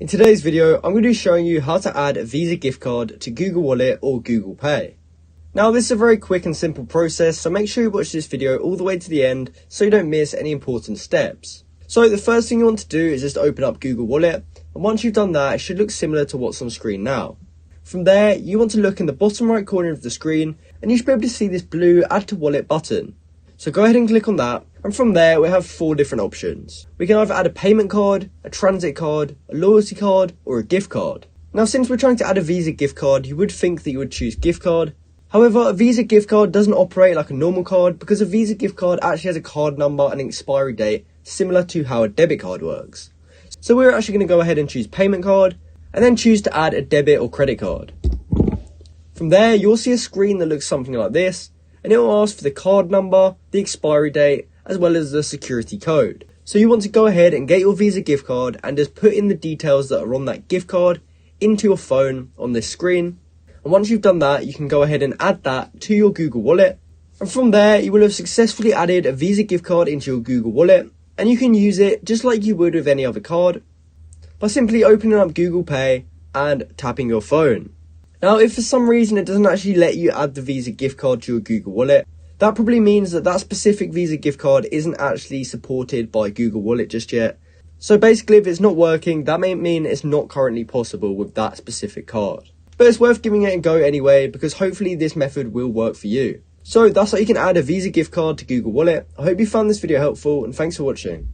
In today's video, I'm going to be showing you how to add a Visa gift card to Google Wallet or Google Pay. Now this is a very quick and simple process, so make sure you watch this video all the way to the end so you don't miss any important steps. So the first thing you want to do is just open up Google Wallet, and once you've done that, it should look similar to what's on screen now. From there, you want to look in the bottom right corner of the screen, and you should be able to see this blue Add to Wallet button. So go ahead and click on that, and from there we have 4 different options. We can either add a payment card, a transit card, a loyalty card, or a gift card. Now since we're trying to add a Visa gift card, you would think that you would choose gift card. However, a Visa gift card doesn't operate like a normal card because a Visa gift card actually has a card number and an expiry date similar to how a debit card works. So we're actually going to go ahead and choose payment card, and then choose to add a debit or credit card. From there, you'll see a screen that looks something like this, and it will ask for the card number, the expiry date, as well as the security code. So you want to go ahead and get your Visa gift card and just put in the details that are on that gift card into your phone on this screen. And once you've done that, you can go ahead and add that to your Google Wallet. And from there, you will have successfully added a Visa gift card into your Google Wallet, and you can use it just like you would with any other card by simply opening up Google Pay and tapping your phone. Now, if for some reason it doesn't actually let you add the Visa gift card to your Google Wallet, that probably means that that specific Visa gift card isn't actually supported by Google Wallet just yet. So basically, if it's not working, that may mean it's not currently possible with that specific card. But it's worth giving it a go anyway, because hopefully this method will work for you. So that's how you can add a Visa gift card to Google Wallet. I hope you found this video helpful, and thanks for watching.